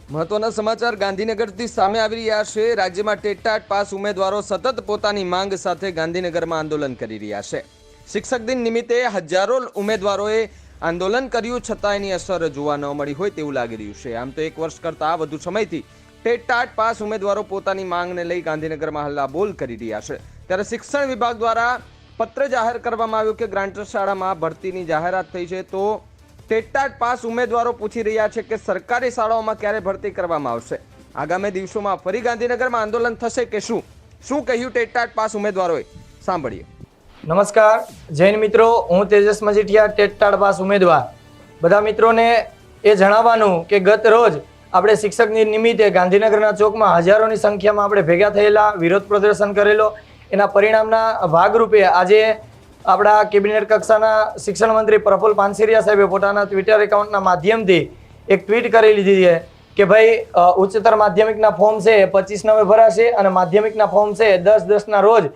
મહત્વના સમાચાર ગાંધીનગરથી સામે આવી રહ્યા છે। રાજ્યમાં ટેટાટ પાસ ઉમેદવારો સતત પોતાની માંગ સાથે ગાંધીનગરમાં આંદોલન કરી રહ્યા છે। શિક્ષક દિન નિમિત્તે હજારો ઉમેદવારોએ આંદોલન કર્યું, છતાં એની અસર જોવા ન મળી હોય તેવું લાગી રહ્યું છે। આમ તો 1 વર્ષ કરતાં વધુ સમયથી ટેટાટ પાસ ઉમેદવારો પોતાની માંગને લઈ ગાંધીનગરમાં હલ્લાબોલ કરી રહ્યા છે। ત્યારે શિક્ષણ વિભાગ દ્વારા પત્ર જાહેર કરવામાં આવ્યું કે ગ્રાન્ટર શાળામાં ભરતીની જાહેરાત થઈ છે, તો ટેટાટ પાસ ઉમેદવારો પૂછી રહ્યા છે કે સરકારી શાળાઓમાં ક્યારે ભરતી કરવામાં આવશે। આગામી દિવસોમાં ફરી ગાંધીનગરમાં આંદોલન થશે કે શું કહ્યું ટેટાટ પાસ ઉમેદવારોએ, સાંભળીએ। નમસ્કાર જૈન મિત્રો, હું તેજસ મજીઠિયા, ટેટાટ પાસ ઉમેદવાર। બધા મિત્રોને એ જણાવવાનું કે ગત રોજ આપણે શિક્ષક દિન નિમિત્તે ગાંધીનગરના ચોકમાં હજારોની સંખ્યામાં આપણે ભેગા થયેલા, વિરોધ પ્રદર્શન કરેલો। એના પરિણામના ભાગરૂપે આજે આપણા કેબિનેટ કક્ષાના શિક્ષણ મંત્રી પ્રફુલ પાનસેરિયા સાહેબે પોતાના ટ્વિટર એકાઉન્ટના માધ્યમથી એક ટ્વીટ કરી લીધી છે કે ભાઈ ઉચ્ચતર માધ્યમિકના ફોર્મ છે 25/9 ભરાશે અને માધ્યમિકના ફોર્મ છે 10/10ના રોજ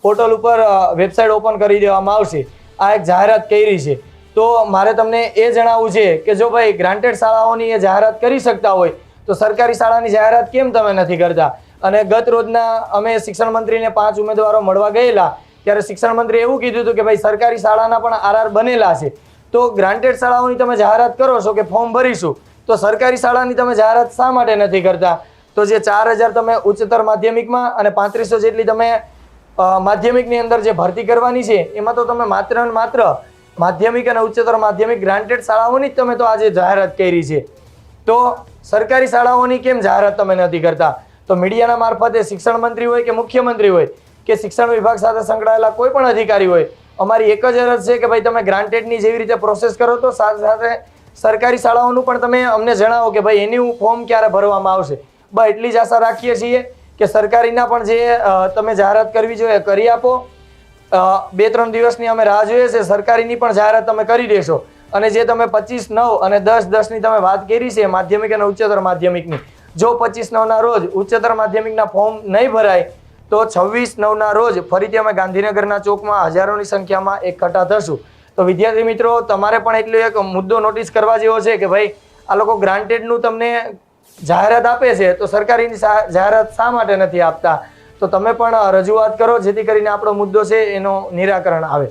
પોર્ટલ ઉપર વેબસાઇટ ઓપન કરી દેવામાં આવશે। આ એક જાહેરાત કરી છે। તો મારે તમને એ જણાવવું છે કે જો ભાઈ ગ્રાન્ટેડ શાળાઓની એ જાહેરાત કરી શકતા હોય તો સરકારી શાળાની જાહેરાત કેમ તમે નથી કરતા? અને ગત રોજના અમે શિક્ષણ મંત્રીને 5 ઉમેદવારો મળવા ગયેલા ત્યારે શિક્ષણ મંત્રી એવું કીધું હતું કે ભાઈ સરકારી શાળાના પણ આરઆર બનેલા છે, તો ગ્રાન્ટેડ શાળાઓની તમે જાહેરાત કરો છો કે ફોર્મ ભરીશું, તો સરકારી શાળાની તમે જાહેરાત શા માટે નથી કરતા? તો જે 4000 તમે ઉચ્ચતર માધ્યમિકમાં અને 3500 જેટલી તમે માધ્યમિકની અંદર જે ભરતી કરવાની છે, એમાં તો તમે માત્ર ને માત્ર માધ્યમિક અને ઉચ્ચતર માધ્યમિક ગ્રાન્ટેડ શાળાઓની જ તમે તો આજે જાહેરાત કરી છે, તો સરકારી શાળાઓની કેમ જાહેરાત તમે નથી કરતા? તો મીડિયાના મારફતે શિક્ષણ મંત્રી હોય કે મુખ્યમંત્રી હોય કે શિક્ષણ વિભાગ સાથે સંકળાયેલા કોઈ પણ અધિકારી હોય, અમારી એક જ અરજ છે કે ભાઈ તમે ગ્રાન્ટેડની જેવી રીતે પ્રોસેસ કરો તો સાથે સાથે સરકારી શાળાઓનું પણ તમે અમને જણાવો કે ભાઈ એનું ફોર્મ ક્યારે ભરવામાં આવશે। બસ એટલી જ આશા રાખીએ છીએ કે સરકારીના પણ જે તમે જાહેરાત કરવી જોઈએ કરી આપો। 2-3 દિવસની અમે રાહ જોઈએ છે, સરકારીની પણ જાહેરાત તમે કરી દેશો। અને જે તમે 25/9 અને 10/10ની તમે વાત કરી છે માધ્યમિક અને ઉચ્ચતર માધ્યમિકની, જો 25/9ના રોજ ઉચ્ચતર માધ્યમિકના ફોર્મ નહીં ભરાય તો 26/9ના રોજ ફરીથી અમે ગાંધીનગરના ચોકમાં હજારોની સંખ્યામાં એકઠા થશું। તો વિદ્યાર્થી મિત્રો, તમારે પણ એટલો એક મુદ્દો નોટિસ કરવા જેવો છે કે ભાઈ આ લોકો ગ્રાન્ટેડનું તમને જાહેરાત આપે છે તો સરકારીની જાહેરાત શા માટે નથી આપતા? તો તમે પણ રજૂઆત કરો જેથી કરીને આપણો મુદ્દો છે એનો નિરાકરણ આવે।